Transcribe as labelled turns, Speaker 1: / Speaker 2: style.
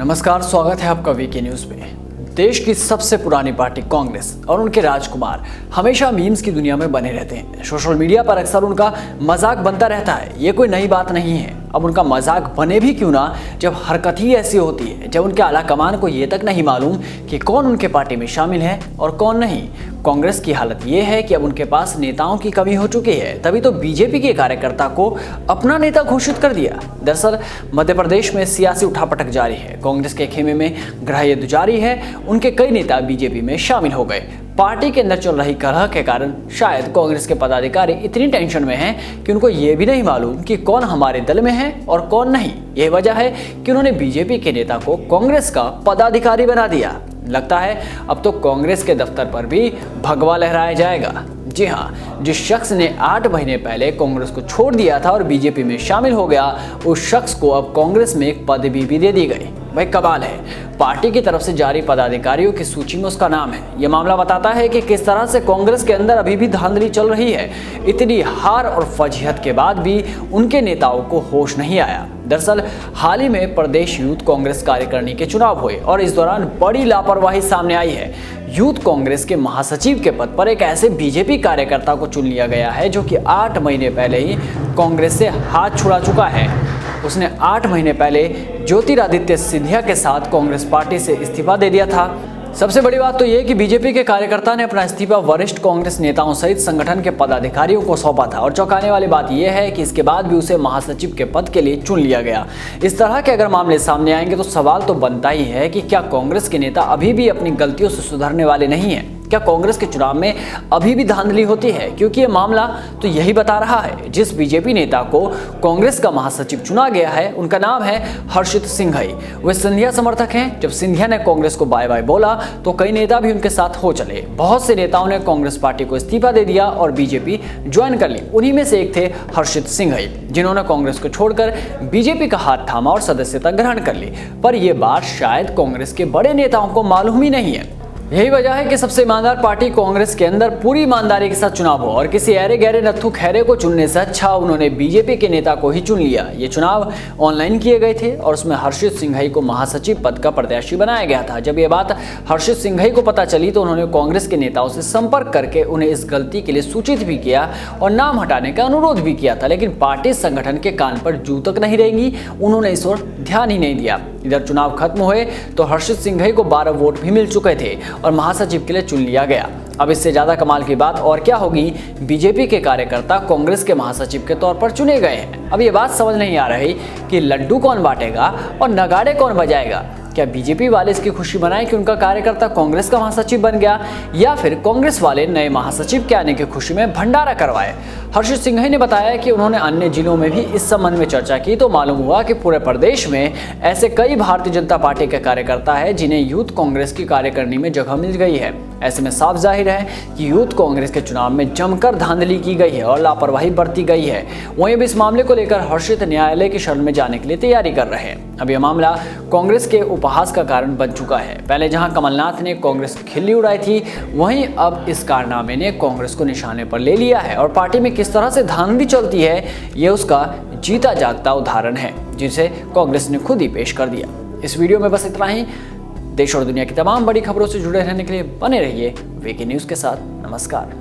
Speaker 1: नमस्कार, स्वागत है आपका वीके न्यूज में। देश की सबसे पुरानी पार्टी कांग्रेस और उनके राजकुमार हमेशा मीम्स की दुनिया में बने रहते हैं। सोशल मीडिया पर अक्सर उनका मजाक बनता रहता है। ये कोई नई बात नहीं है। अब उनका मजाक बने भी क्यों ना, जब हरकत ही ऐसी होती है, जब उनके आला कमान को ये तक नहीं मालूम कि कौन उनके पार्टी में शामिल है और कौन नहीं। कांग्रेस की हालत ये है कि अब उनके पास नेताओं की कमी हो चुकी है। तभी तो बीजेपी के कार्यकर्ता को अपना नेता घोषित कर दिया। दरअसल मध्य प्रदेश में सियासी उठापटक जारी है। कांग्रेस के खेमे में गृह युद्ध जारी है। उनके कई नेता बीजेपी में शामिल हो गए। पार्टी के अंदर चल रही कलह के कारण शायद कांग्रेस के पदाधिकारी इतनी टेंशन में हैं कि उनको ये भी नहीं मालूम कि कौन हमारे दल में है और कौन नहीं। यही वजह है कि उन्होंने बीजेपी के नेता को कांग्रेस का पदाधिकारी बना दिया। लगता है अब तो कांग्रेस के दफ्तर पर भी भगवा लहराया जाएगा। जी हाँ, जिस शख्स ने 8 महीने पहले कांग्रेस को छोड़ दिया था और बीजेपी में शामिल हो गया, उस शख्स को अब कांग्रेस में एक पदवी भी दे दी गई। भाई कमाल है। पार्टी की तरफ से जारी पदाधिकारियों की सूची में उसका नाम है। यह मामला बताता है कि किस तरह से कांग्रेस के अंदर अभी भी धांधली चल रही है। इतनी हार और फजीहत के बाद भी उनके नेताओं को होश नहीं आया। दरअसल हाल ही में प्रदेश यूथ कांग्रेस कार्यकारिणी के चुनाव हुए और इस दौरान बड़ी लापरवाही सामने आई है। यूथ कांग्रेस के महासचिव के पद पर एक ऐसे बीजेपी कार्यकर्ता को चुन लिया गया है जो कि 8 महीने पहले ही कांग्रेस से हाथ छुड़ा चुका है। उसने 8 महीने पहले ज्योतिरादित्य सिंधिया के साथ कांग्रेस पार्टी से इस्तीफा दे दिया था। सबसे बड़ी बात तो यह कि बीजेपी के कार्यकर्ता ने अपना इस्तीफा वरिष्ठ कांग्रेस नेताओं सहित संगठन के पदाधिकारियों को सौंपा था और चौंकाने वाली बात यह है कि इसके बाद भी उसे महासचिव के पद के लिए चुन लिया गया। इस तरह के अगर मामले सामने आएंगे तो सवाल तो बनता ही है कि क्या कांग्रेस के नेता अभी भी अपनी गलतियों से सुधरने वाले नहीं हैं? क्या कांग्रेस के चुनाव में अभी भी धांधली होती है? क्योंकि ये मामला तो यही बता रहा है। जिस बीजेपी नेता को कांग्रेस का महासचिव चुना गया है उनका नाम है हर्षित सिंघई। वे सिंधिया समर्थक हैं। जब सिंधिया ने कांग्रेस को बाय बाय बोला तो कई नेता भी उनके साथ हो चले। बहुत से नेताओं ने कांग्रेस पार्टी को इस्तीफा दे दिया और बीजेपी ज्वाइन कर ली। उन्हीं में से एक थे हर्षित सिंघई, जिन्होंने कांग्रेस को छोड़कर बीजेपी का हाथ थामा और सदस्यता ग्रहण कर ली। पर यह बात शायद कांग्रेस के बड़े नेताओं को मालूम ही नहीं है। यही वजह है कि सबसे ईमानदार पार्टी कांग्रेस के अंदर पूरी ईमानदारी के साथ चुनाव हो और किसी ऐरे गहरे नत्थु खैरे को चुनने से अच्छा उन्होंने बीजेपी के नेता को ही चुन लिया। ये चुनाव ऑनलाइन किए गए थे और उसमें हर्षित सिंघई को महासचिव पद का प्रत्याशी बनाया गया था। जब ये बात हर्षित सिंघई को पता चली तो उन्होंने कांग्रेस के नेताओं से संपर्क करके उन्हें इस गलती के लिए सूचित भी किया और नाम हटाने का अनुरोध भी किया था। लेकिन पार्टी संगठन के कान पर जू तक नहीं रहेंगी, उन्होंने इस ओर ध्यान ही नहीं दिया। इधर चुनाव खत्म हुए तो हर्षित सिंघई को 12 वोट भी मिल चुके थे और महासचिव के लिए चुन लिया गया। अब इससे ज्यादा कमाल की बात और क्या होगी, बीजेपी के कार्यकर्ता कांग्रेस के महासचिव के तौर पर चुने गए हैं। अब ये बात समझ नहीं आ रही कि लड्डू कौन बांटेगा और नगाड़े कौन बजाएगा। क्या बीजेपी वाले इसकी खुशी मनाएं कि उनका कार्यकर्ता कांग्रेस का महासचिव बन गया, या फिर कांग्रेस वाले नए महासचिव के आने की खुशी में भंडारा करवाए? हर्षित सिंघई ने बताया कि उन्होंने अन्य जिलों में भी इस संबंध में चर्चा की तो मालूम हुआ कि पूरे प्रदेश में ऐसे कई भारतीय जनता पार्टी के कार्यकर्ता हैं जिन्हें यूथ कांग्रेस की कार्यकारिणी में जगह मिल गई है। ऐसे में साफ जाहिर है कि यूथ कांग्रेस के चुनाव में जमकर धांधली की गई है और लापरवाही बरती गई है। वहीं अब इस मामले को लेकर हर्षित न्यायालय की शरण में जाने के लिए तैयारी कर रहे हैं। अब यह मामला कांग्रेस के उपहास का कारण बन चुका है। पहले जहां कमलनाथ ने कांग्रेस की खिल्ली उड़ाई थी, वहीं अब इस कारनामे ने कांग्रेस को निशाने पर ले लिया है और पार्टी में किस तरह से धांधली चलती है ये उसका जीता जागता उदाहरण है, जिसे कांग्रेस ने खुद ही पेश कर दिया। इस वीडियो में बस इतना ही। देश और दुनिया की तमाम बड़ी खबरों से जुड़े रहने के लिए बने रहिए वीके न्यूज़ के साथ। नमस्कार।